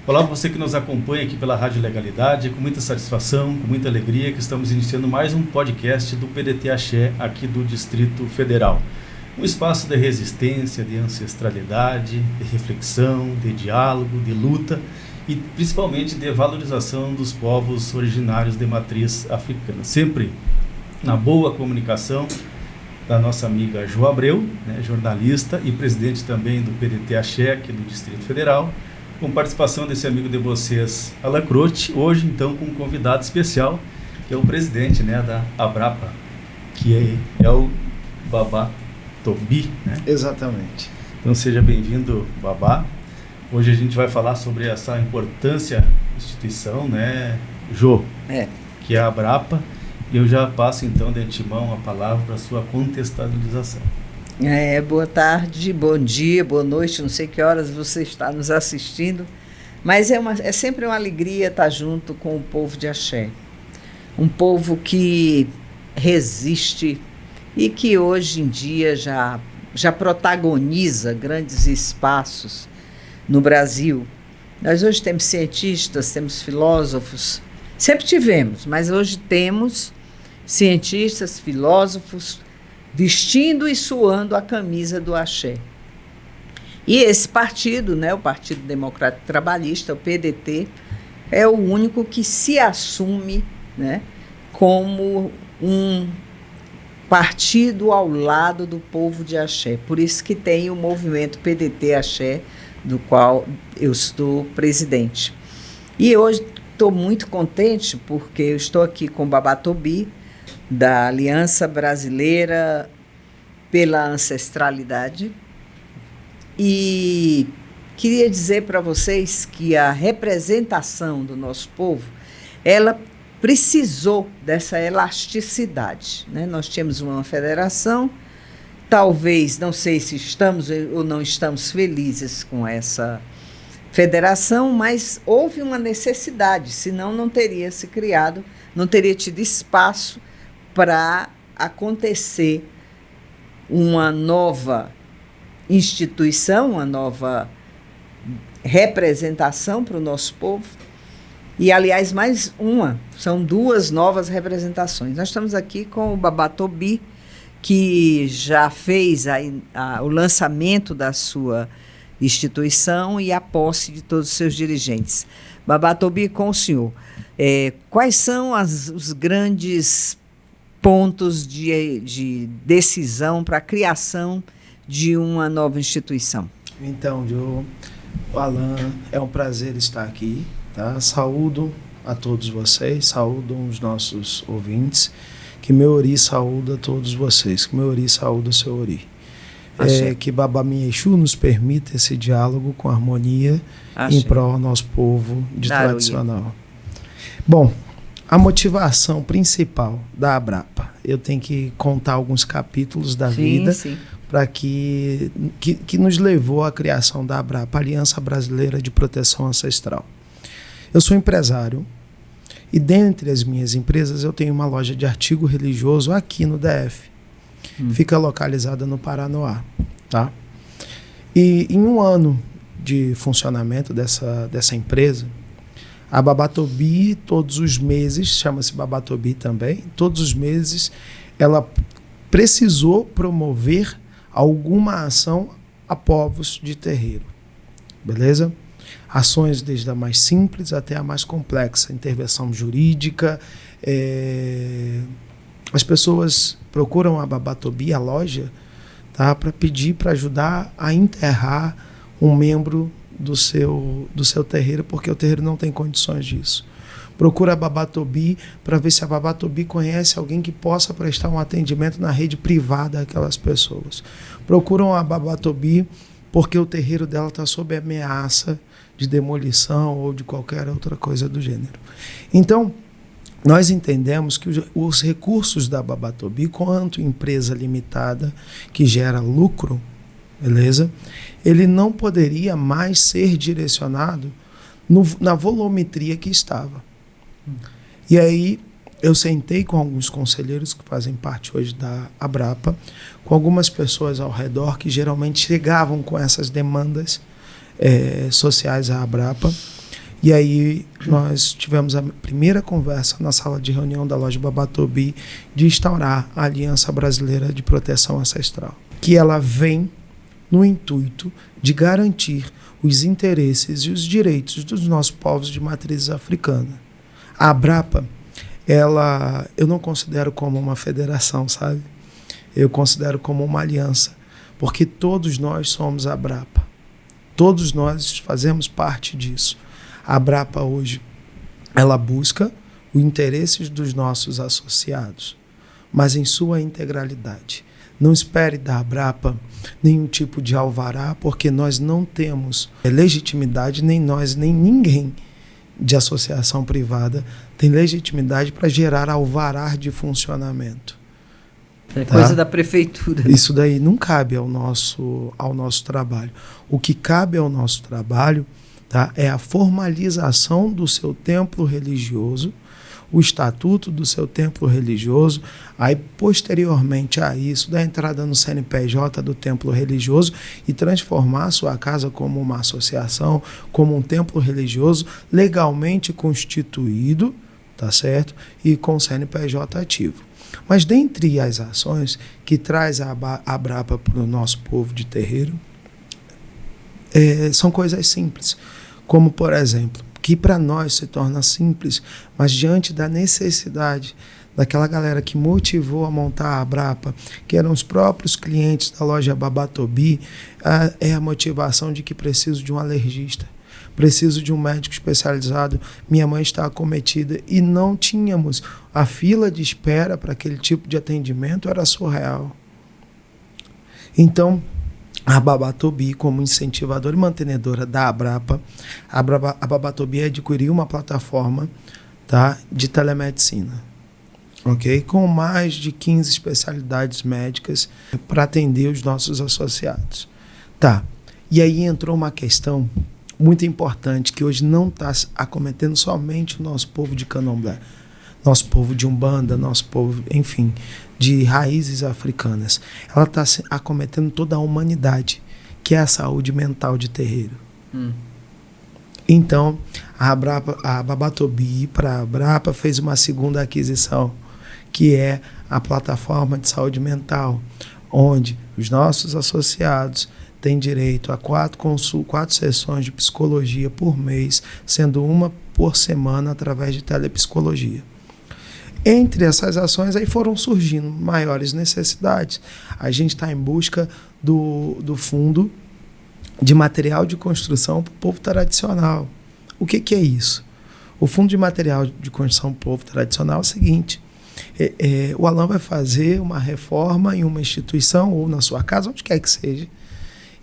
Olá, você que nos acompanha aqui pela Rádio Legalidade, com muita satisfação, com muita alegria, que estamos iniciando mais um podcast do PDT Axé aqui do Distrito Federal. Um espaço de resistência, de ancestralidade, de reflexão, de diálogo, de luta e principalmente de valorização dos povos originários de matriz africana. Sempre na boa comunicação da nossa amiga Jo Abreu, jornalista e presidente também do PDT Axé aqui do Distrito Federal, com participação desse amigo de vocês, Alan Croce, hoje então com um convidado especial, que é o presidente da Abrapa, que é o Babá Tobi, né? Exatamente. Então seja bem-vindo, Babá. Hoje a gente vai falar sobre essa importante instituição, Jo, que é a Abrapa, e eu já passo então de antemão a palavra para a sua contextualização. Boa tarde, bom dia, boa noite, não sei que horas você está nos assistindo, mas é sempre uma alegria estar junto com o povo de Axé, um povo que resiste e que hoje em dia já protagoniza grandes espaços no Brasil. Nós hoje temos cientistas, temos filósofos, sempre tivemos, mas hoje temos cientistas, filósofos, vestindo e suando a camisa do Axé. E esse partido, o Partido Democrático Trabalhista, o PDT, é o único que se assume como um partido ao lado do povo de Axé. Por isso que tem o movimento PDT Axé, do qual eu sou presidente. E hoje estou muito contente porque eu estou aqui com o Babá Tobi, da Aliança Brasileira pela Ancestralidade, e queria dizer para vocês que a representação do nosso povo, ela precisou dessa elasticidade, Nós tínhamos uma federação, talvez, não sei se estamos ou não estamos felizes com essa federação, mas houve uma necessidade, senão não teria se criado, não teria tido espaço para acontecer uma nova instituição, uma nova representação para o nosso povo. E, aliás, são duas novas representações. Nós estamos aqui com o Babá Tobi, que já fez o lançamento da sua instituição e a posse de todos os seus dirigentes. Babá Tobi, com o senhor. Quais são os grandes pontos de decisão para a criação de uma nova instituição? Então, Jo, Alan, é um prazer estar aqui, tá? Saúdo a todos vocês, saúdo os nossos ouvintes, que meu Ori saúda todos vocês, que meu Ori saúda o seu Ori. Que Babá Miexu nos permita esse diálogo com harmonia em prol do nosso povo tradicional. Bom, a motivação principal da Abrapa, eu tenho que contar alguns capítulos da vida para que nos levou à criação da Abrapa, Aliança Brasileira de Proteção Ancestral. Eu sou empresário e dentre as minhas empresas eu tenho uma loja de artigo religioso aqui no DF. Fica localizada no Paranoá, tá? E em um ano de funcionamento dessa empresa, a Babá Tobi, todos os meses, chama-se Babá Tobi também, todos os meses ela precisou promover alguma ação a povos de terreiro, beleza? Ações desde a mais simples até a mais complexa, intervenção jurídica. As pessoas procuram a Babá Tobi, a loja, tá, para pedir, para ajudar a enterrar um membro do seu terreiro, porque o terreiro não tem condições disso. Procura a Babá Tobi para ver se a Babá Tobi conhece alguém que possa prestar um atendimento na rede privada àquelas pessoas. Procuram a Babá Tobi porque o terreiro dela está sob ameaça de demolição ou de qualquer outra coisa do gênero. Então, nós entendemos que os recursos da Babá Tobi, quanto empresa limitada que gera lucro, beleza? Ele não poderia mais ser direcionado na volumetria que estava. E aí eu sentei com alguns conselheiros que fazem parte hoje da Abrapa, com algumas pessoas ao redor que geralmente chegavam com essas demandas sociais à Abrapa, E aí nós tivemos a primeira conversa na sala de reunião da loja Babatobi de instaurar a Aliança Brasileira de Proteção Ancestral, que ela vem no intuito de garantir os interesses e os direitos dos nossos povos de matriz africana. A Abrapa, eu não considero como uma federação, sabe? Eu considero como uma aliança, porque todos nós somos a Abrapa. Todos nós fazemos parte disso. A Abrapa hoje, ela busca os interesses dos nossos associados, mas em sua integralidade. Não espere da Abrapa nenhum tipo de alvará, porque nós não temos legitimidade, nem nós, nem ninguém de associação privada tem legitimidade para gerar alvará de funcionamento. É coisa da prefeitura. Isso daí não cabe ao nosso trabalho. O que cabe ao nosso trabalho, tá, é a formalização do seu templo religioso, o estatuto do seu templo religioso, aí posteriormente a isso, da entrada no CNPJ do templo religioso e transformar a sua casa como uma associação, como um templo religioso legalmente constituído, tá certo? E com o CNPJ ativo. Mas dentre as ações que traz a Abrapa para o nosso povo de terreiro, são coisas simples, como por exemplo, que para nós se torna simples, mas diante da necessidade daquela galera que motivou a montar a Abrapa, que eram os próprios clientes da loja Babatobi, é a motivação de que preciso de um alergista, preciso de um médico especializado, minha mãe está acometida, e não tínhamos. A fila de espera para aquele tipo de atendimento era surreal. Então, a Babatobi, como incentivadora e mantenedora da Abrapa, a Babatobi adquiriu uma plataforma, tá, de telemedicina, ok? Com mais de 15 especialidades médicas para atender os nossos associados. Tá. E aí entrou uma questão muito importante que hoje não está acometendo somente o nosso povo de Candomblé, nosso povo de Umbanda, nosso povo, enfim, de raízes africanas. Ela está acometendo toda a humanidade, que é a saúde mental de terreiro. Então, a Babatobi para a Abrapa fez uma segunda aquisição, que é a plataforma de saúde mental, onde os nossos associados têm direito a 4 sessões de psicologia por mês, sendo uma por semana através de telepsicologia. Entre essas ações aí foram surgindo maiores necessidades. A gente está em busca do fundo de material de construção para o povo tradicional. O que é isso? O fundo de material de construção para o povo tradicional é o seguinte: o Alan vai fazer uma reforma em uma instituição ou na sua casa, onde quer que seja,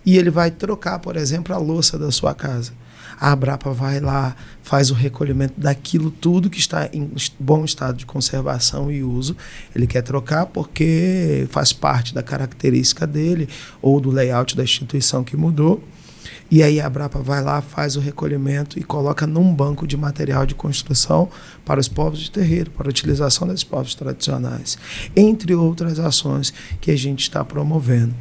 e ele vai trocar, por exemplo, a louça da sua casa. A Abrapa vai lá, faz o recolhimento daquilo tudo que está em bom estado de conservação e uso. Ele quer trocar porque faz parte da característica dele ou do layout da instituição que mudou. E aí a Abrapa vai lá, faz o recolhimento e coloca num banco de material de construção para os povos de terreiro, para a utilização desses povos tradicionais. Entre outras ações que a gente está promovendo.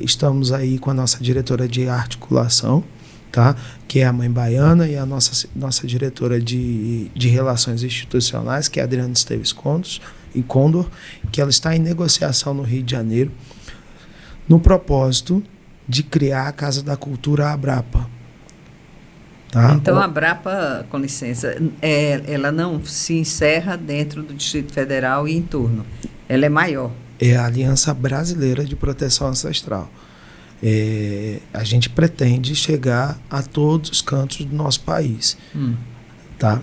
Estamos aí com a nossa diretora de articulação, tá? Que é a Mãe Baiana, e a nossa diretora de relações institucionais, que é a Adriana Esteves Condor, que ela está em negociação no Rio de Janeiro, no propósito de criar a Casa da Cultura Abrapa. Tá? Então a Abrapa, com licença, ela não se encerra dentro do Distrito Federal e em torno. Ela é maior. É a Aliança Brasileira de Proteção Ancestral. A gente pretende chegar a todos os cantos do nosso país. Tá?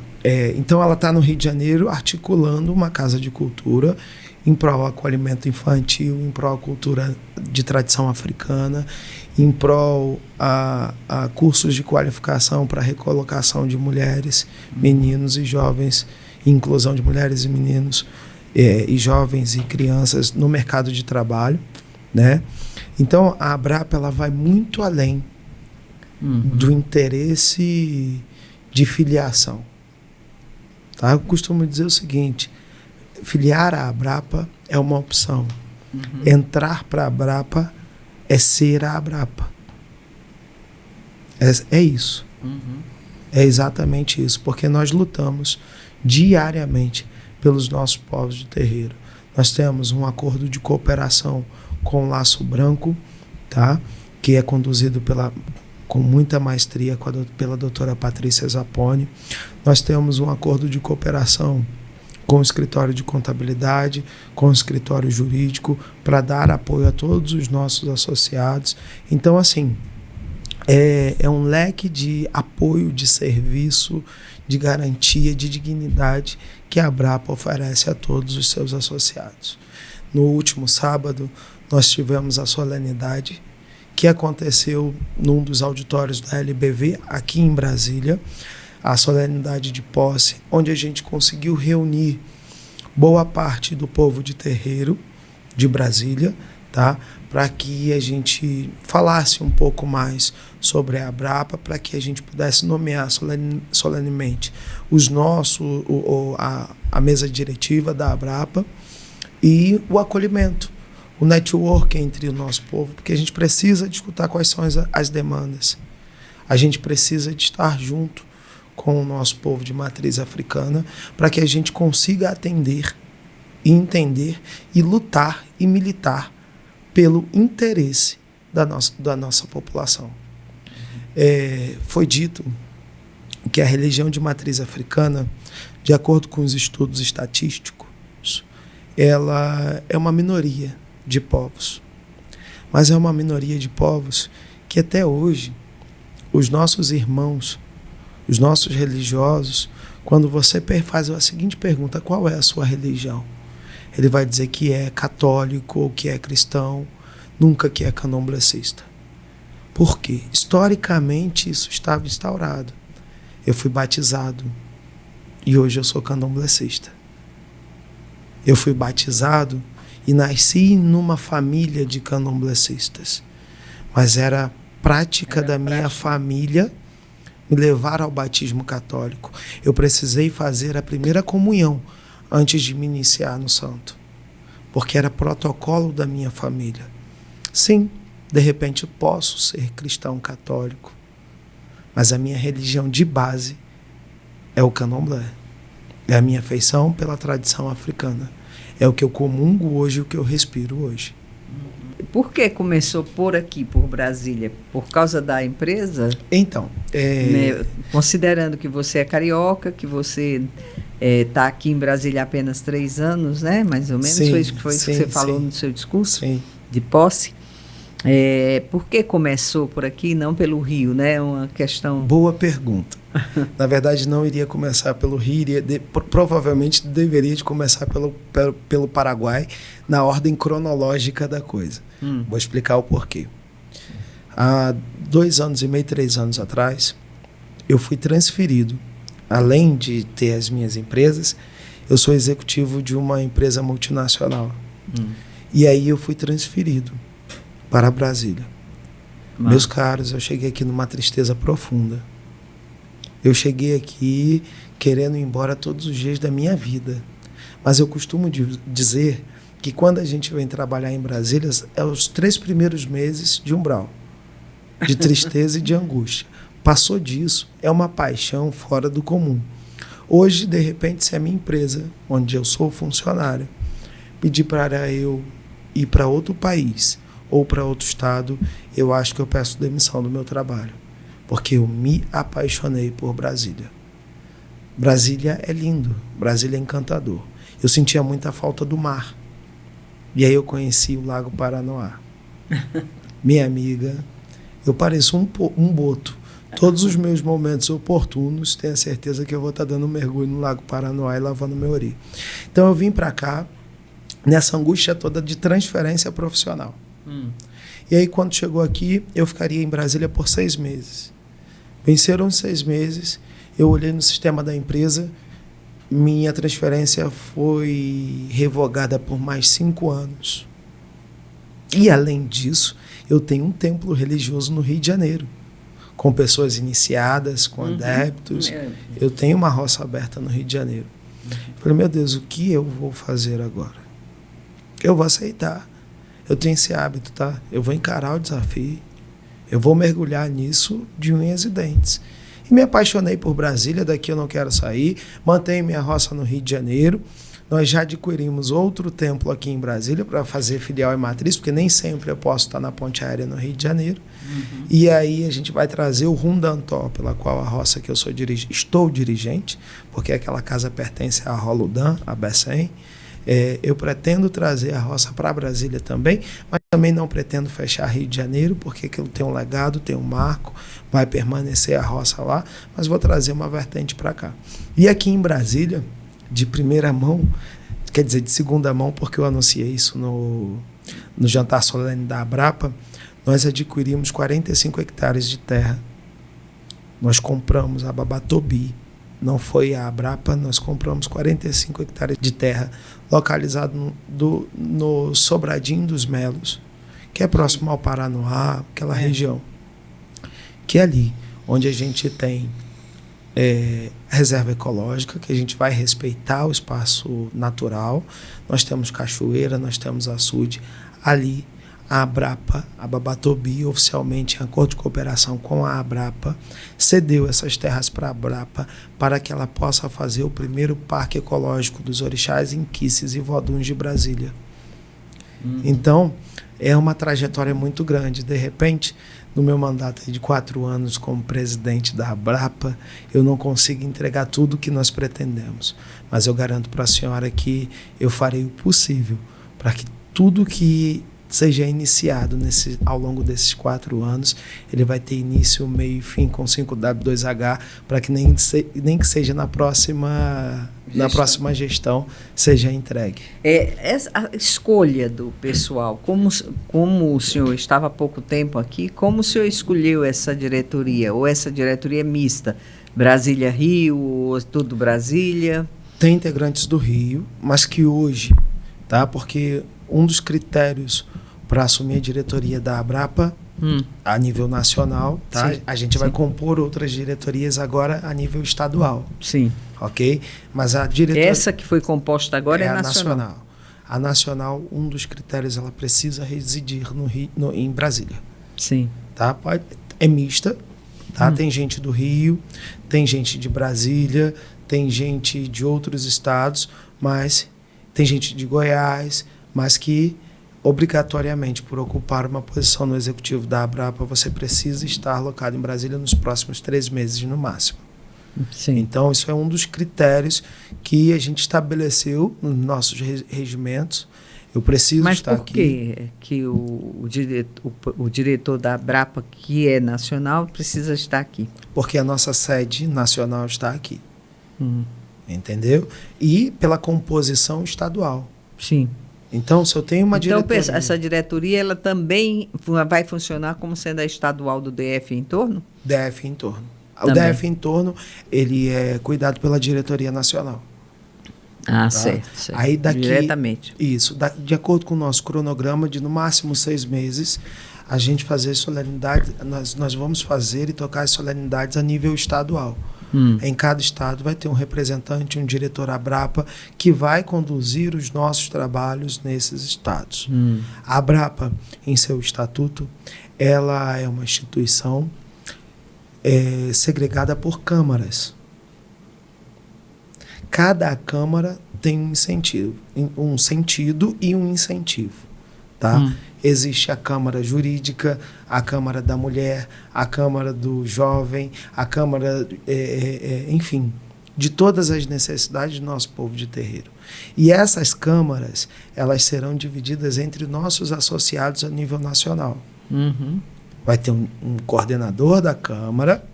Então ela está no Rio de Janeiro articulando uma casa de cultura em prol do acolhimento infantil, em prol da cultura de tradição africana, em prol a cursos de qualificação para recolocação de mulheres, meninos e jovens, inclusão de mulheres e meninos e jovens e crianças no mercado de trabalho, né? Então a Abrapa ela vai muito além do interesse de filiação. Tá? Eu costumo dizer o seguinte: filiar a Abrapa é uma opção. Entrar para a Abrapa é ser a Abrapa. É isso. É exatamente isso, porque nós lutamos diariamente pelos nossos povos de terreiro. Nós temos um acordo de cooperação com o Laço Branco, tá? Que é conduzido com muita maestria pela doutora Patrícia Zapponi. Nós temos um acordo de cooperação com o escritório de contabilidade, com o escritório jurídico, para dar apoio a todos os nossos associados. Então, assim, é um leque de apoio, de serviço, de garantia, de dignidade que a Abrapa oferece a todos os seus associados. No último sábado, nós tivemos a solenidade que aconteceu num dos auditórios da LBV, aqui em Brasília, a solenidade de posse, onde a gente conseguiu reunir boa parte do povo de terreiro de Brasília, tá? Para que a gente falasse um pouco mais sobre a Abrapa, para que a gente pudesse nomear solenemente a mesa diretiva da Abrapa e o acolhimento, o network entre o nosso povo, porque a gente precisa de escutar quais são as demandas. A gente precisa de estar junto com o nosso povo de matriz africana para que a gente consiga atender e entender e lutar e militar pelo interesse da nossa população. Foi dito que a religião de matriz africana, de acordo com os estudos estatísticos, ela é uma minoria de povos. Mas é uma minoria de povos que até hoje, os nossos irmãos, os nossos religiosos, quando você faz a seguinte pergunta: qual é a sua religião? Ele vai dizer que é católico ou que é cristão, nunca que é candomblessista. Por quê? Historicamente isso estava instaurado. Eu fui batizado e hoje eu sou candomblessista. Eu fui batizado e nasci numa família de candomblecistas, mas era prática da minha família me levar ao batismo católico. Eu precisei fazer a primeira comunhão antes de me iniciar no santo, porque era protocolo da minha família. Sim, de repente eu posso ser cristão católico, mas a minha religião de base é o candomblé. É a minha afeição pela tradição africana. É o que eu comungo hoje, o que eu respiro hoje. Por que começou por aqui, por Brasília? Por causa da empresa? Então, considerando que você é carioca, que você está aqui em Brasília há apenas 3 anos, né? Mais ou menos, sim, foi isso que você falou no seu discurso de posse. Por que começou por aqui, não pelo Rio, né? Uma questão... Boa pergunta. Na verdade, não iria começar pelo Rio, provavelmente deveria de começar pelo Paraguai, na ordem cronológica da coisa. Vou explicar o porquê. Há 2 anos e meio, 3 anos atrás, eu fui transferido. Além de ter as minhas empresas, eu sou executivo de uma empresa multinacional. E aí eu fui transferido para Brasília. Meus caros, eu cheguei aqui numa tristeza profunda. Eu cheguei aqui querendo ir embora todos os dias da minha vida. Mas eu costumo dizer que quando a gente vem trabalhar em Brasília, é os 3 primeiros meses de umbral, de tristeza e de angústia. Passou disso, é uma paixão fora do comum. Hoje, de repente, se a minha empresa, onde eu sou funcionário, pedir para eu ir para outro país ou para outro estado, eu acho que eu peço demissão do meu trabalho. Porque eu me apaixonei por Brasília. Brasília é lindo, Brasília é encantador. Eu sentia muita falta do mar. E aí eu conheci o Lago Paranoá. Minha amiga, eu pareço um boto. Todos os meus momentos oportunos, tenho certeza que eu vou estar dando um mergulho no Lago Paranoá e lavando meu ori. Então eu vim para cá, nessa angústia toda de transferência profissional. E aí quando chegou aqui, eu ficaria em Brasília por 6 meses. Venceram 6 meses, eu olhei no sistema da empresa, minha transferência foi revogada por mais 5 anos. E além disso, eu tenho um templo religioso no Rio de Janeiro, com pessoas iniciadas, com adeptos. Eu tenho uma roça aberta no Rio de Janeiro. Falei, meu Deus, o que eu vou fazer agora? Eu vou aceitar. Eu tenho esse hábito, tá? Eu vou encarar o desafio. Eu vou mergulhar nisso de unhas e dentes. E me apaixonei por Brasília, daqui eu não quero sair, mantenho minha roça no Rio de Janeiro. Nós já adquirimos outro templo aqui em Brasília para fazer filial e matriz, porque nem sempre eu posso estar na ponte aérea no Rio de Janeiro. E aí a gente vai trazer o Rundantó, pela qual a roça que eu estou dirigente, porque aquela casa pertence à Roludan, a Bessem. Eu pretendo trazer a roça para Brasília também, mas também não pretendo fechar Rio de Janeiro, porque aquilo tem um legado, tem um marco, vai permanecer a roça lá, mas vou trazer uma vertente para cá. E aqui em Brasília, de primeira mão, quer dizer, de segunda mão, porque eu anunciei isso no jantar solene da Abrapa, nós adquirimos 45 hectares de terra. Nós compramos a Babatobi, não foi a Abrapa, nós compramos 45 hectares de terra localizado no Sobradinho dos Melos, que é próximo ao Paranoá, aquela região. Que é ali onde a gente tem reserva ecológica, que a gente vai respeitar o espaço natural. Nós temos cachoeira, nós temos açude. Ali, a Abrapa, a Babatobi, oficialmente em acordo de cooperação com a Abrapa, cedeu essas terras para a Abrapa para que ela possa fazer o primeiro parque ecológico dos orixás, inquices e voduns de Brasília. Então, é uma trajetória muito grande. De repente, no meu mandato de 4 anos como presidente da Abrapa, eu não consigo entregar tudo o que nós pretendemos. Mas eu garanto para a senhora que eu farei o possível para que tudo que seja iniciado ao longo desses 4 anos, ele vai ter início, meio e fim com 5W2H, para que nem que seja na próxima gestão seja entregue. A escolha do pessoal, como o senhor estava há pouco tempo aqui, como o senhor escolheu essa diretoria, ou essa diretoria mista? Brasília-Rio, ou tudo Brasília? Tem integrantes do Rio, mas que hoje, porque um dos critérios para assumir a diretoria da Abrapa a nível nacional, Sim, a gente vai compor outras diretorias agora a nível estadual. Sim. Ok? Mas a diretoria... Essa que foi composta agora é nacional. A nacional, um dos critérios, ela precisa residir em Brasília. Sim. É mista, Tem gente do Rio, tem gente de Brasília, tem gente de outros estados, mas tem gente de Goiás, mas que obrigatoriamente, por ocupar uma posição no executivo da Abrapa, você precisa estar alocado em Brasília nos próximos 3 meses no máximo. Sim. Então, isso é um dos critérios que a gente estabeleceu nos nossos regimentos. Eu preciso estar aqui. Mas por que o diretor da Abrapa, que é nacional, precisa estar aqui? Porque a nossa sede nacional está aqui. Entendeu? E pela composição estadual. Sim. Então, se eu tenho uma diretoria... Então, essa diretoria ela também vai funcionar como sendo a estadual do DF em torno? DF em torno. Também. O DF em torno, ele é cuidado pela diretoria nacional. Certo. Aí daqui, diretamente. Isso. De acordo com o nosso cronograma, de no máximo 6 meses, a gente fazer solenidade, nós vamos fazer e tocar as solenidades a nível estadual. Em cada estado vai ter um representante, um diretor Abrapa, que vai conduzir os nossos trabalhos nesses estados. A Abrapa, em seu estatuto, ela é uma instituição segregada por câmaras. Cada câmara tem um sentido e um incentivo. Existe a Câmara Jurídica, a Câmara da Mulher, a Câmara do Jovem, a Câmara, enfim, de todas as necessidades do nosso povo de terreiro. E essas câmaras, elas serão divididas entre nossos associados a nível nacional. Vai ter um coordenador da Câmara,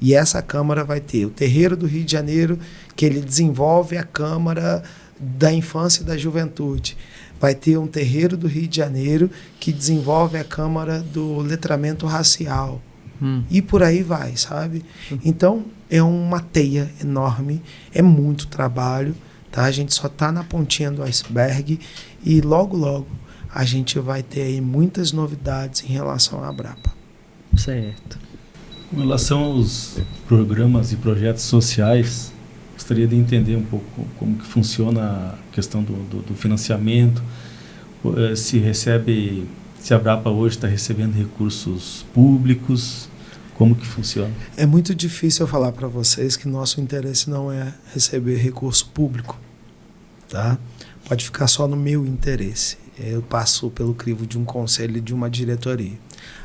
e essa Câmara vai ter o Terreiro do Rio de Janeiro, que ele desenvolve a Câmara da Infância e da Juventude. Vai ter um Terreiro do Rio de Janeiro que desenvolve a Câmara do Letramento Racial. E por aí vai, sabe? Então, é uma teia enorme, é muito trabalho, A gente só está na pontinha do iceberg e logo, logo, a gente vai ter aí muitas novidades em relação à Abrapa. Certo. Com relação aos programas e projetos sociais, gostaria de entender um pouco como que funciona a questão do financiamento, se a Abrapa hoje está recebendo recursos públicos, Como que funciona? É muito difícil eu falar para vocês que nosso interesse não é receber recurso público, tá? Pode ficar só no meu interesse. Eu passo pelo crivo de um conselho e de uma diretoria.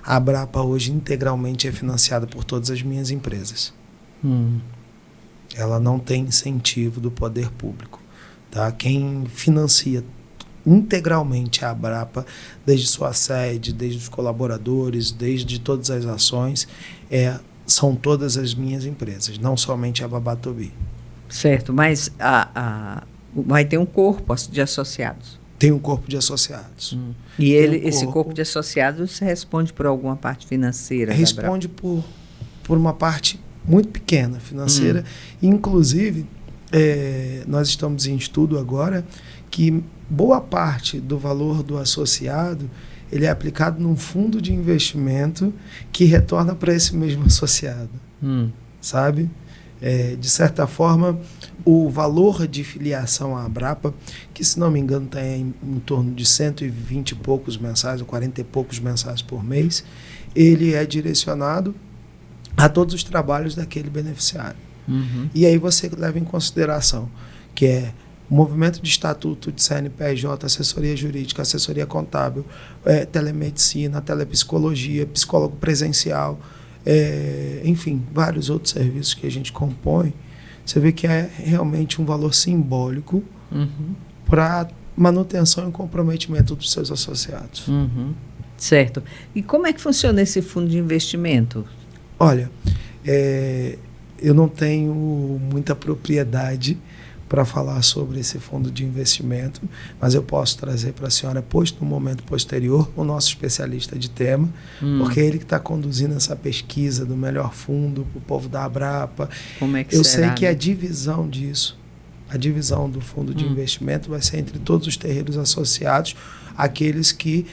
A Abrapa hoje integralmente é financiada por todas as minhas empresas. Ela não tem incentivo do poder público, tá? Quem financia integralmente a Abrapa, desde sua sede, desde os colaboradores, desde todas as ações, são todas as minhas empresas, não somente a Babatobi. Certo, mas vai ter um corpo de associados. Tem um corpo de associados. E esse corpo de associados responde por alguma parte financeira? Responde por uma parte muito pequena financeira. Inclusive, nós estamos em estudo agora que boa parte do valor do associado ele é aplicado num fundo de investimento que retorna para esse mesmo associado. Sabe? De certa forma, o valor de filiação à Abrapa, que se não me engano está em torno de 120 e poucos mensais, ou 40 e poucos mensais por mês, ele é direcionado a todos os trabalhos daquele beneficiário. E aí você leva em consideração que o movimento de estatuto de CNPJ, assessoria jurídica, assessoria contábil, telemedicina, telepsicologia, psicólogo presencial, enfim, vários outros serviços que a gente compõe. Você vê que é realmente um valor simbólico para manutenção e comprometimento dos seus associados. Certo. E como é que funciona esse fundo de investimento? Olha, eu não tenho muita propriedade para falar sobre esse fundo de investimento, mas eu posso trazer para a senhora, no momento posterior, o nosso especialista de tema, porque é ele que está conduzindo essa pesquisa do melhor fundo para o povo da Abrapa. Como é que eu será, sei que a divisão disso, a divisão do fundo de investimento vai ser entre todos os terreiros associados, aqueles que...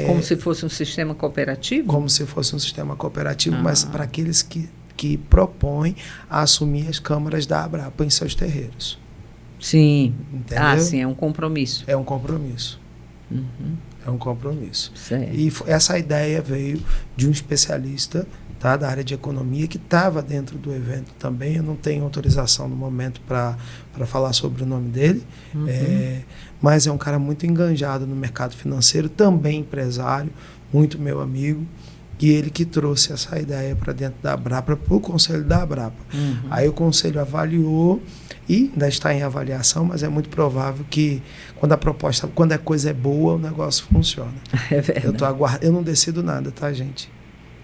como se fosse um sistema cooperativo? Como se fosse um sistema cooperativo, mas para aqueles que propõem a assumir as câmaras da Abrapa em seus terreiros. Sim. Entendeu? Sim, é um compromisso. É um compromisso. É um compromisso. Certo. E essa ideia veio de um especialista, tá, da área de economia que estava dentro do evento também. Eu não tenho autorização no momento para falar sobre o nome dele, mas é um cara muito enganjado no mercado financeiro, também empresário, muito meu amigo. E ele que trouxe essa ideia para dentro da Abrapa, para o conselho da Abrapa. Aí o conselho avaliou e ainda está em avaliação, mas é muito provável que quando a coisa é boa, o negócio funciona. É verdade. Eu não decido nada, tá, gente?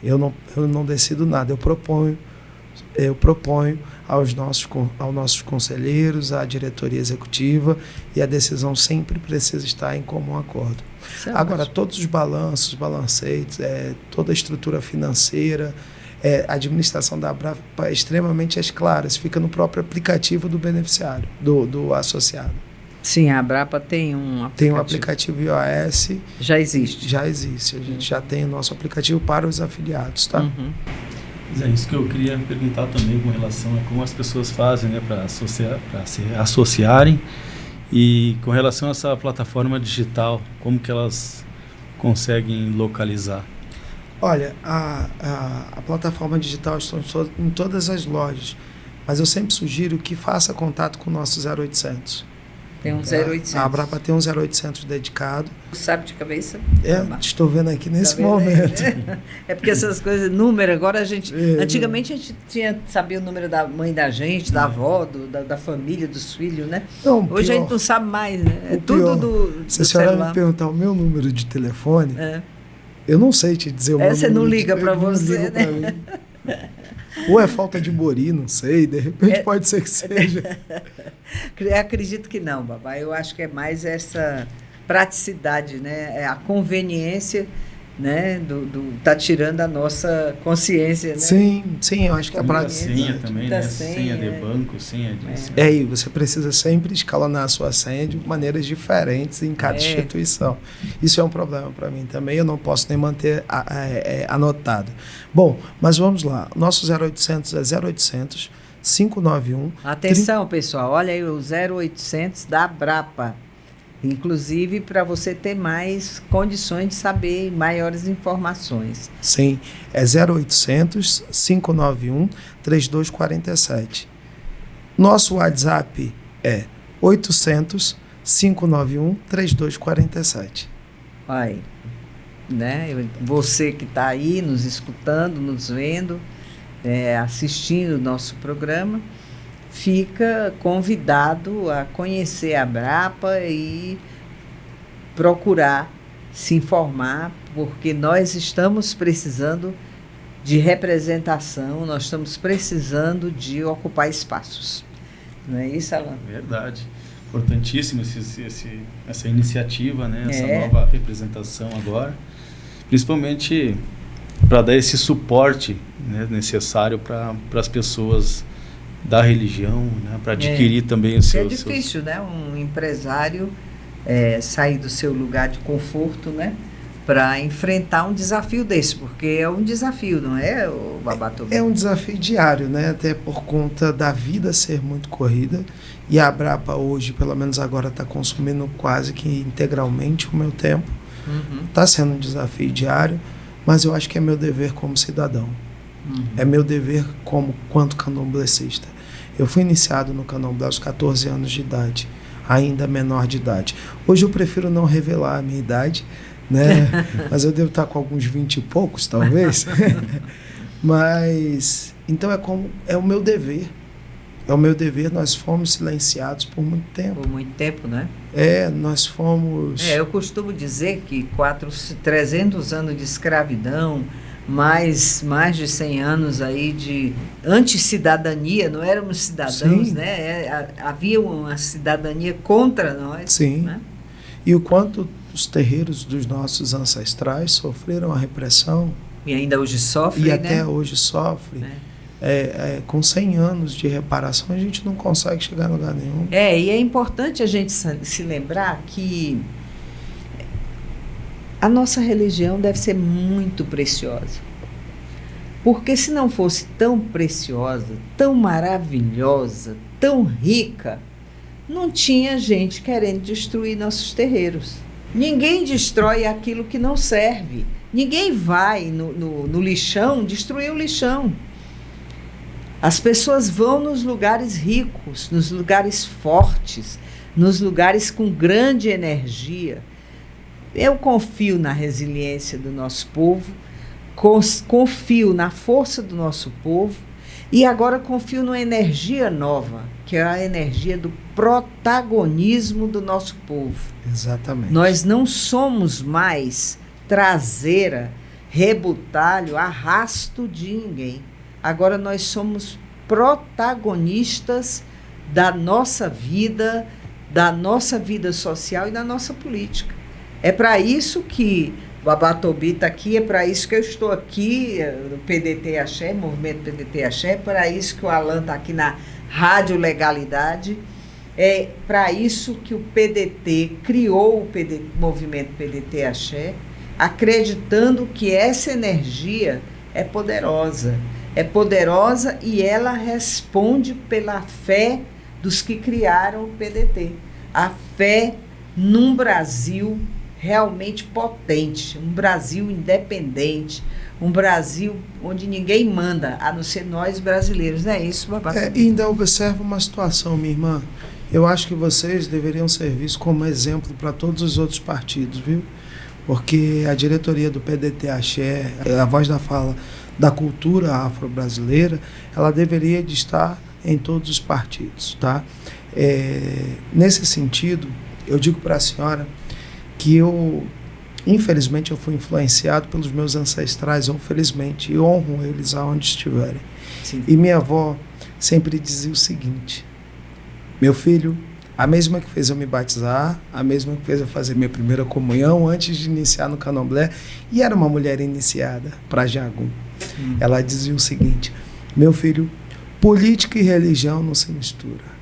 Eu não decido nada. Eu proponho aos nossos conselheiros, à diretoria executiva, e a decisão sempre precisa estar em comum acordo. Agora, todos os balanços, balancetes, toda a estrutura financeira, a administração da Abrapa é extremamente clara. Isso fica no próprio aplicativo do beneficiário, do associado. Sim, a Abrapa tem um aplicativo. Tem um aplicativo iOS. Já existe. Já existe. A gente já tem o nosso aplicativo para os afiliados, tá? É isso que eu queria perguntar também com relação a como as pessoas fazem, né, para se associarem, e com relação a essa plataforma digital, como que elas conseguem localizar? Olha, a plataforma digital está em todas as lojas, mas eu sempre sugiro que faça contato com o nosso 0800. Tem um 0800. A Abrapa tem um 0800 dedicado. Sabe de cabeça? Estou vendo aqui nesse momento. É porque essas coisas, número, agora a gente... Antigamente a gente sabia o número da mãe da gente, da avó, da família, dos filhos, né? Não, hoje pior, a gente não sabe mais, né? É tudo do se a senhora me perguntar o meu número de telefone, eu não sei te dizer o meu número. Você não liga para você, né? Ou é falta de bori, não sei, de repente pode ser que seja. Acredito que não, babá. Eu acho que é mais essa praticidade, né? É a conveniência, né? Tá tirando a nossa consciência, né? Sim, eu acho que a praticidade. Senha também, né? Senha de banco, senha disso. E você precisa sempre escalonar a sua senha de maneiras diferentes em cada instituição. Isso é um problema para mim também, eu não posso nem manter anotado. Bom, mas vamos lá. Nosso 0800 é 0800 591. Atenção, pessoal, olha aí o 0800 da Abrapa. inclusive para você ter mais condições de saber maiores informações. Sim, é 0800 591 3247. Nosso WhatsApp é 800 591 3247. Aí, né? Você que está aí nos escutando, nos vendo, assistindo o nosso programa, fica convidado a conhecer a Abrapa e procurar se informar, porque nós estamos precisando de representação, nós estamos precisando de ocupar espaços. Não é isso, Alan? Verdade. Importantíssima essa iniciativa, né? Essa nova representação agora, principalmente para dar esse suporte, né, necessário para as pessoas da religião, né, para adquirir também os seus... É difícil, né? Um empresário sair do seu lugar de conforto, né, para enfrentar um desafio desse, porque é um desafio, não é, o Babatobi? É um desafio diário, né? Até por conta da vida ser muito corrida, e a Abrapa hoje, pelo menos agora, está consumindo quase que integralmente o meu tempo. Está sendo um desafio diário, mas eu acho que é meu dever como cidadão. É meu dever quanto candomblessista. Eu fui iniciado no candomblé aos 14 anos de idade, ainda menor de idade. Hoje eu prefiro não revelar a minha idade, né? Mas eu devo estar com alguns 20 e poucos, talvez. Mas, então é o meu dever. É o meu dever, nós fomos silenciados por muito tempo. Por muito tempo, né? Nós fomos... eu costumo dizer que 300 anos de escravidão, mais de 100 anos aí de anticidadania, não éramos cidadãos, Sim. né? Havia uma cidadania contra nós. Sim. Né? E o quanto os terreiros dos nossos ancestrais sofreram a repressão. E ainda hoje sofrem, e né? até hoje sofrem. Com 100 anos de reparação, a gente não consegue chegar em lugar nenhum. E é importante a gente se lembrar que a nossa religião deve ser muito preciosa. Porque se não fosse tão preciosa, tão maravilhosa, tão rica, não tinha gente querendo destruir nossos terreiros. Ninguém destrói aquilo que não serve. Ninguém vai no lixão destruir o lixão. As pessoas vão nos lugares ricos, nos lugares fortes, nos lugares com grande energia. Eu confio na resiliência do nosso povo, confio na força do nosso povo e agora confio numa energia nova, que é a energia do protagonismo do nosso povo. Exatamente. Nós não somos mais traseira, rebutalho, arrasto de ninguém. Agora nós somos protagonistas da nossa vida social e da nossa política. É para isso que o Babatobi está aqui, é para isso que eu estou aqui, no PDT Axé, Movimento PDT Axé, é para isso que o Alan está aqui na Rádio Legalidade, é para isso que o PDT criou o Movimento PDT Axé, acreditando que essa energia é poderosa e ela responde pela fé dos que criaram o PDT. A fé num Brasil realmente potente, um Brasil independente, um Brasil onde ninguém manda, a não ser nós brasileiros. Não é isso, Babatobi? E ainda observa uma situação, minha irmã. Eu acho que vocês deveriam ser vistos como exemplo para todos os outros partidos, viu? Porque a diretoria do PDT Axé, a voz da fala da cultura afro-brasileira, ela deveria de estar em todos os partidos, tá? Nesse sentido, eu digo para a senhora que infelizmente, eu fui influenciado pelos meus ancestrais, ou felizmente, e honro eles aonde estiverem. Sim. E minha avó sempre dizia o seguinte: meu filho, a mesma que fez eu me batizar, a mesma que fez eu fazer minha primeira comunhão antes de iniciar no candomblé, e era uma mulher iniciada para Jagum. Ela dizia o seguinte: meu filho, política e religião não se misturam.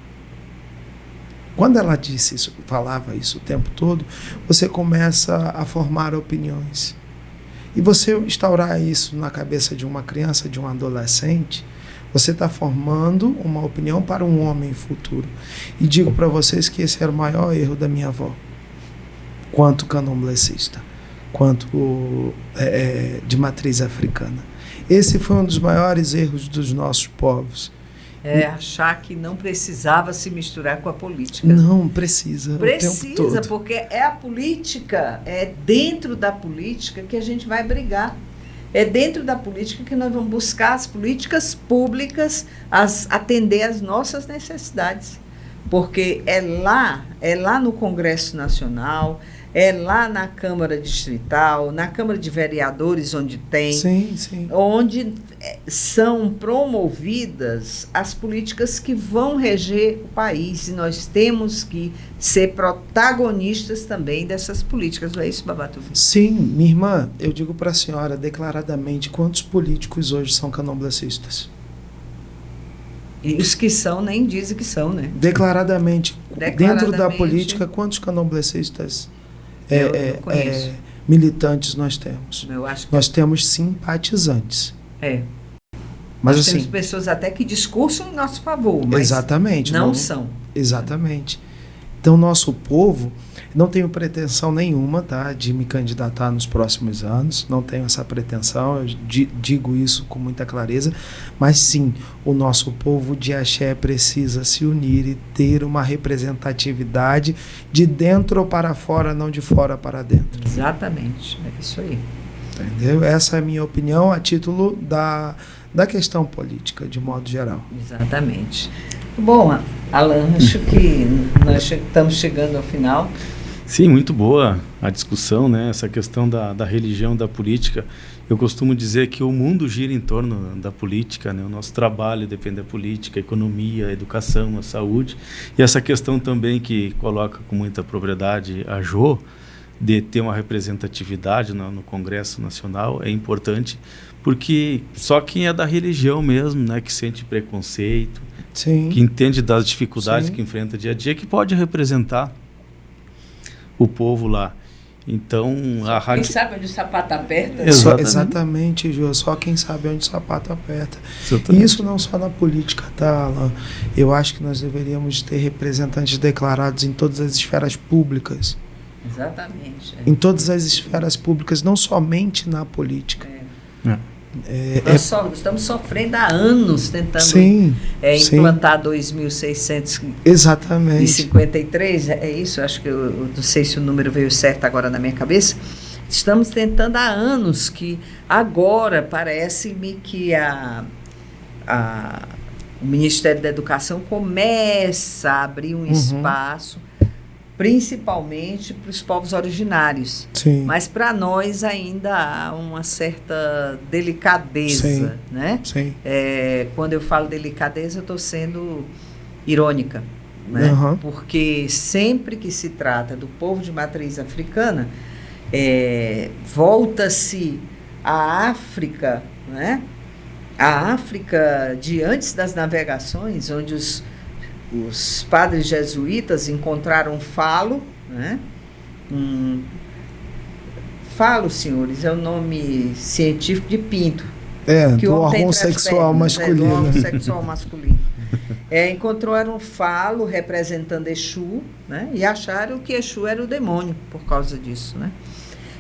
Quando ela disse isso, falava isso o tempo todo, você começa a formar opiniões. E você instaurar isso na cabeça de uma criança, de um adolescente, você está formando uma opinião para um homem futuro. E digo para vocês que esse era o maior erro da minha avó. quanto candomblessista, quanto de matriz africana. Esse foi um dos maiores erros dos nossos povos. Achar que não precisava se misturar com a política. Não, precisa. Precisa, porque é a política, é dentro da política que a gente vai brigar. É dentro da política que nós vamos buscar as políticas públicas, atender às nossas necessidades. Porque é lá no Congresso Nacional, é lá na Câmara Distrital, na Câmara de Vereadores, onde tem, sim. Onde são promovidas as políticas que vão reger o país. E nós temos que ser protagonistas também dessas políticas. Não é isso, Babatuvi? Sim, minha irmã, eu digo para a senhora declaradamente quantos políticos hoje são candomblecistas. E os que são nem dizem que são, né? Declaradamente. Dentro da política, quantos candomblecistas militantes nós temos? Eu acho que nós temos simpatizantes. Mas assim, temos pessoas até que discursam em nosso favor, mas exatamente, não são. Exatamente. Então, nosso povo, não tenho pretensão nenhuma, tá, de me candidatar nos próximos anos, não tenho essa pretensão, eu digo isso com muita clareza, mas sim, o nosso povo de axé precisa se unir e ter uma representatividade de dentro para fora, não de fora para dentro. Exatamente, é isso aí. Entendeu? Essa é a minha opinião a título da questão política, de modo geral. Exatamente. Bom, Alan, acho que nós estamos chegando ao final. Sim, muito boa a discussão, né? Essa questão da religião, da política. Eu costumo dizer que o mundo gira em torno da política, né? O nosso trabalho depende da política, a economia, a educação, a saúde. E essa questão também que coloca com muita propriedade a Jô, de ter uma representatividade no Congresso Nacional, é importante, porque só quem é da religião mesmo, né, que sente preconceito, sim, que entende das dificuldades, sim, que enfrenta dia a dia, que pode representar o povo lá. Então, a rádio... Quem sabe onde o sapato aperta? Exatamente, Jô, só quem sabe onde o sapato aperta. E isso não só na política, tá, Alan? Eu acho que nós deveríamos ter representantes declarados em todas as esferas públicas. Exatamente. Em todas as esferas públicas, não somente na política. Nós estamos sofrendo há anos tentando implantar 2.653. Exatamente. É isso? Acho que eu não sei se o número veio certo agora na minha cabeça. Estamos tentando há anos, que agora parece-me que o Ministério da Educação começa a abrir um espaço, principalmente para os povos originários. Sim. Mas para nós ainda há uma certa delicadeza. Sim. Né? Sim. Quando eu falo delicadeza, eu estou sendo irônica. Né? Porque sempre que se trata do povo de matriz africana, volta-se à África, né? A África de antes das navegações, onde os padres jesuítas encontraram falo, né? Falo, senhores, é o nome científico de pinto. Que do órgão sexual masculino. Do órgão sexual masculino. Encontraram um falo representando Exu, né? E acharam que Exu era o demônio por causa disso, né?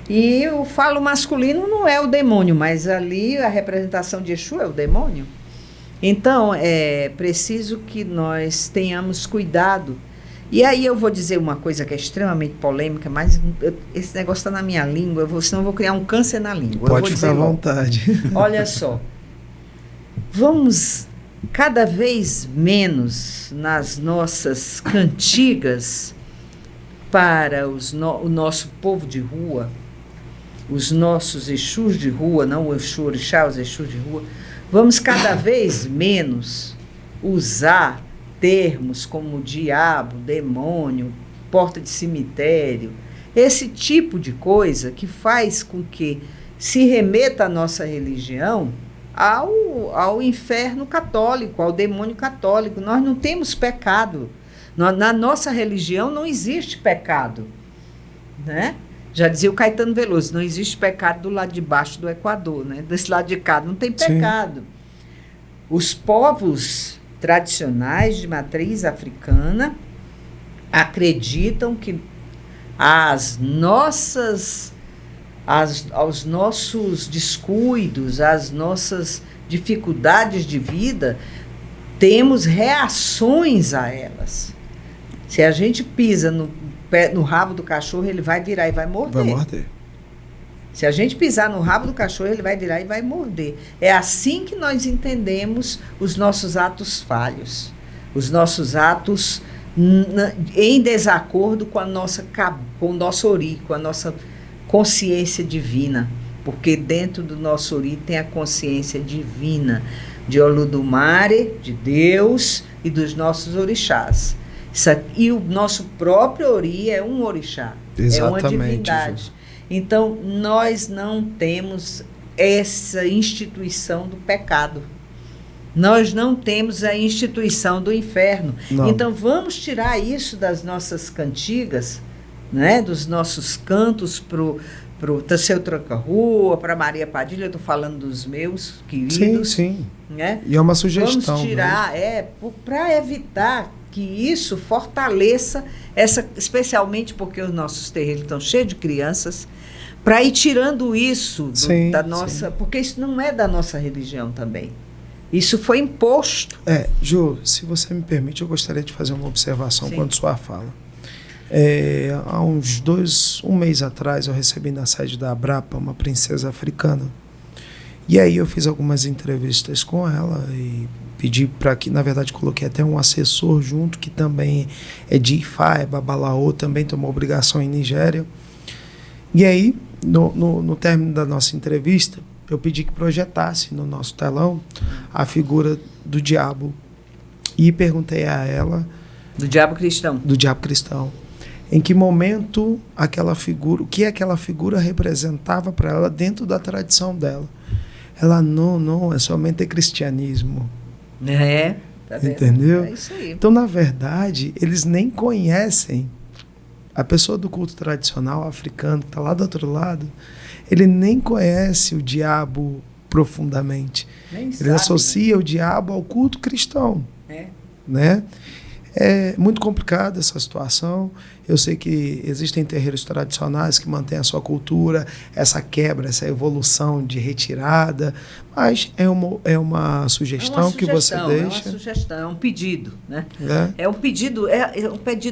E o falo masculino não é o demônio, mas ali a representação de Exu é o demônio. Então, é preciso que nós tenhamos cuidado. E aí eu vou dizer uma coisa que é extremamente polêmica, mas esse negócio está na minha língua, senão eu vou criar um câncer na língua. Pode ficar à vontade. Olha só, vamos cada vez menos nas nossas cantigas para o nosso povo de rua, os nossos Exus de rua, não o Exu Orixá, os Exus de rua. Vamos cada vez menos usar termos como diabo, demônio, porta de cemitério, esse tipo de coisa que faz com que se remeta a nossa religião ao inferno católico, ao demônio católico. Nós não temos pecado. Na nossa religião não existe pecado, né? Já dizia o Caetano Veloso, não existe pecado do lado de baixo do Equador, né? Desse lado de cá não tem pecado. Sim. Os povos tradicionais de matriz africana acreditam que aos nossos descuidos, às nossas dificuldades de vida, temos reações a elas. Se a gente pisa no rabo do cachorro, ele vai virar e vai morder. Vai morder. Se a gente pisar no rabo do cachorro, ele vai virar e vai morder. É assim que nós entendemos os nossos atos falhos, os nossos atos em desacordo com o nosso ori, com a nossa consciência divina, porque dentro do nosso ori tem a consciência divina de Olodumare, de Deus e dos nossos orixás. E o nosso próprio ori é um orixá, é uma divindade. Ju. Então, nós não temos essa instituição do pecado. Nós não temos a instituição do inferno. Não. Então, vamos tirar isso das nossas cantigas, né? Dos nossos cantos para o Taceu Tranca-Rua, para Maria Padilha, eu estou falando dos meus queridos. Sim, sim. Né? E é uma sugestão. Vamos tirar, para evitar que isso fortaleça, especialmente porque os nossos terreiros estão cheios de crianças, para ir tirando isso da nossa... Porque isso não é da nossa religião também. Isso foi imposto. Ju, se você me permite, eu gostaria de fazer uma observação quanto à sua fala. Há um mês atrás, eu recebi na sede da Abrapa uma princesa africana. E aí eu fiz algumas entrevistas com ela e pedi para que, na verdade, coloquei até um assessor junto, que também é de Ifá, é Babalaô, também tomou obrigação em Nigéria. E aí, no término da nossa entrevista, eu pedi que projetasse no nosso telão a figura do diabo. E perguntei a ela... Do diabo cristão. Do diabo cristão. Em que momento aquela figura... O que aquela figura representava para ela dentro da tradição dela. Ela, não, é somente cristianismo. Tá vendo? Entendeu? É isso aí. Então, na verdade, eles nem conhecem a pessoa do culto tradicional africano, que está lá do outro lado, ele nem conhece o diabo profundamente. Ele associa o diabo ao culto cristão. Né? É muito complicada essa situação. Eu sei que existem terreiros tradicionais que mantêm a sua cultura, essa quebra, essa evolução de retirada, mas é uma sugestão que você deixa. É uma sugestão, é um pedido. Né? É um pedido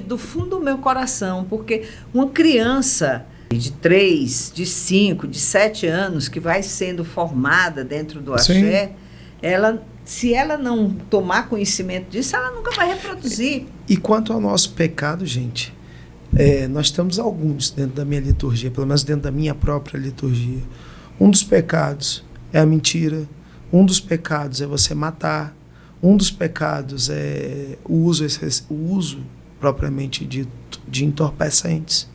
do fundo do meu coração, porque uma criança de 3, de 5, de 7 anos que vai sendo formada dentro do axé, se ela não tomar conhecimento disso, ela nunca vai reproduzir. E quanto ao nosso pecado, gente, nós temos alguns dentro da minha liturgia, pelo menos dentro da minha própria liturgia. Um dos pecados é a mentira, um dos pecados é você matar, um dos pecados é o uso propriamente dito de entorpecentes.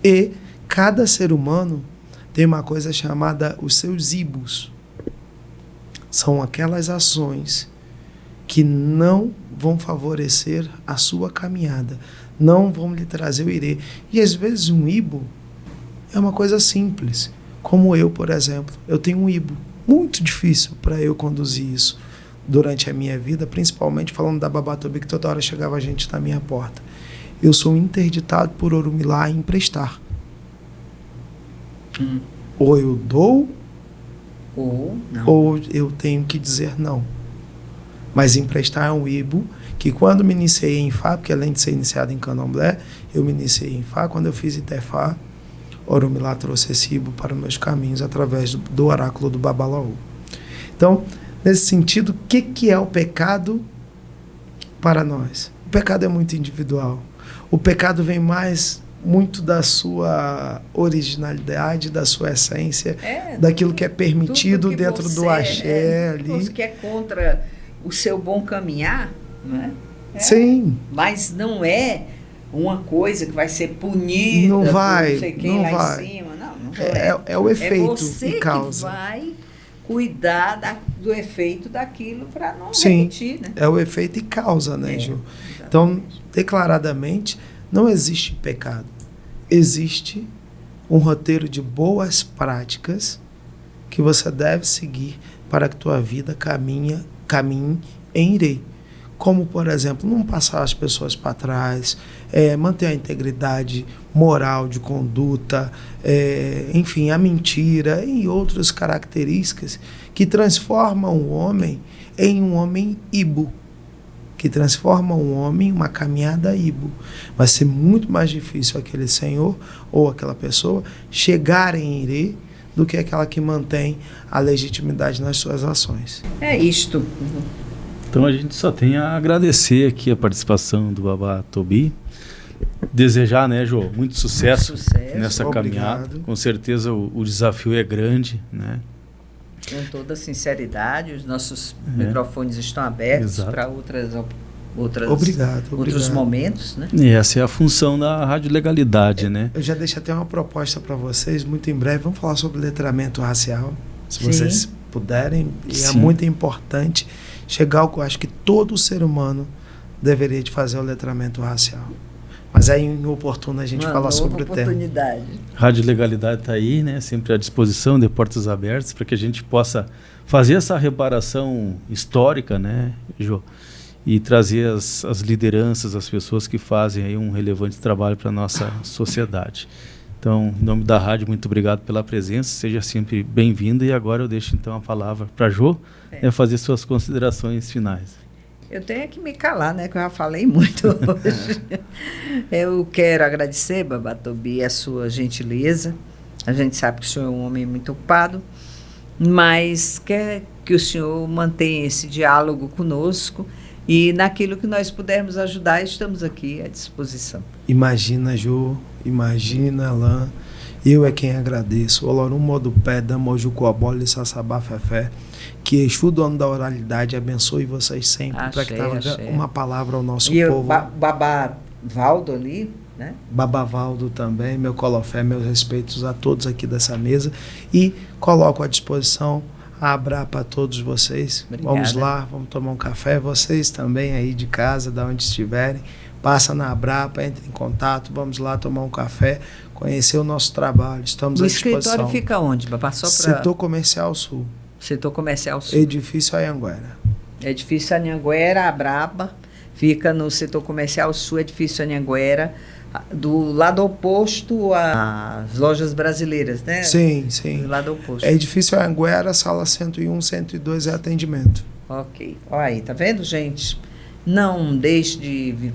E cada ser humano tem uma coisa chamada os seus ibos. São aquelas ações que não vão favorecer a sua caminhada, não vão lhe trazer o irê. E às vezes um ibo é uma coisa simples, como eu, por exemplo. Eu tenho um ibo muito difícil para eu conduzir isso durante a minha vida, principalmente falando da Babatobi, que toda hora chegava gente na minha porta. Eu sou interditado por Orumilá a emprestar. Ou eu dou, ou eu tenho que dizer não. Mas emprestar é um ibo que quando me iniciei em Fá, porque além de ser iniciado em Candomblé, eu me iniciei em Fá, quando eu fiz Itefá, Orumilá trouxe esse ibo para os meus caminhos através do oráculo do Babalaú. Então, nesse sentido, o que é o pecado para nós? O pecado é muito individual. O pecado vem muito da sua originalidade, da sua essência, daquilo que é permitido que dentro do axé ali. Que é contra o seu bom caminhar, não é? Sim. Mas não é uma coisa que vai ser punida, não vai, não sei quem não lá vai. em cima, não é o efeito e causa. Que vai cuidar do efeito daquilo para não repetir, né? É o efeito e causa, né, Ju? Exatamente. Então, declaradamente, não existe pecado. Existe um roteiro de boas práticas que você deve seguir para que tua vida caminhe em irê. como, por exemplo, não passar as pessoas para trás, manter a integridade moral de conduta, enfim, a mentira e outras características que transformam o homem em um homem ibo, que transforma um homem em uma caminhada ibo. Vai ser muito mais difícil aquele senhor ou aquela pessoa chegar em Irê do que aquela que mantém a legitimidade nas suas ações. É isto. Então a gente só tem a agradecer aqui a participação do Babá Tobi. Desejar, né, Jô, muito sucesso nessa caminhada. Com certeza o desafio é grande, né? Com toda sinceridade, os nossos microfones estão abertos para outros momentos, né? E essa é a função da Rádio Legalidade, né? Eu já deixo até uma proposta para vocês, muito em breve, vamos falar sobre letramento racial, se Sim. vocês puderem, e Sim. é muito importante chegar ao que eu acho que todo ser humano deveria de fazer o letramento racial. Mas aí, em oportuno, a gente fala sobre o tema. Rádio Legalidade está aí, né? Sempre à disposição, de portas abertas, para que a gente possa fazer essa reparação histórica, né, Jô? E trazer as lideranças, as pessoas que fazem aí um relevante trabalho para a nossa sociedade. Então, em nome da rádio, muito obrigado pela presença, seja sempre bem-vindo. E agora eu deixo então a palavra para a Jô, fazer suas considerações finais. Eu tenho que me calar, né? Que eu já falei muito hoje. Eu quero agradecer, Babá Tobi, a sua gentileza. A gente sabe que o senhor é um homem muito ocupado, mas quer que o senhor mantenha esse diálogo conosco e naquilo que nós pudermos ajudar, estamos aqui à disposição. Imagina, Jô, imagina, Alain. Eu é quem agradeço. Olorum modo pé, damo Coabole, Sassabá, Fefé. Que Exu, dono da oralidade, abençoe vocês sempre para que traga uma palavra ao nosso povo. E Babá Valdo ali, né? Babá Valdo também, meu colofé, meus respeitos a todos aqui dessa mesa. E coloco à disposição a Abrapa a todos vocês. Obrigada. Vamos lá, vamos tomar um café. Vocês também aí de casa, da onde estiverem. Passa na Abrapa, entre em contato, vamos lá tomar um café, conhecer o nosso trabalho. Estamos à disposição. O escritório fica onde, Babá? Setor Comercial Sul. Setor Comercial Sul. Edifício Anhanguera. Edifício Anhanguera, Abrapa, fica no Setor Comercial Sul, Edifício Anhanguera, do lado oposto às lojas brasileiras, né? Sim, sim. Do lado oposto. Edifício Anhanguera, sala 101, 102 é atendimento. Ok. Olha aí, tá vendo, gente? Não deixe de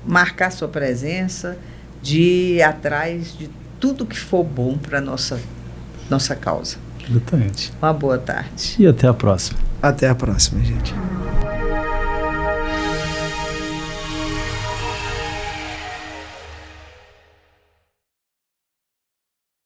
marcar sua presença, de ir atrás de tudo que for bom para a nossa causa. Exatamente. Uma boa tarde. E até a próxima. Até a próxima, gente.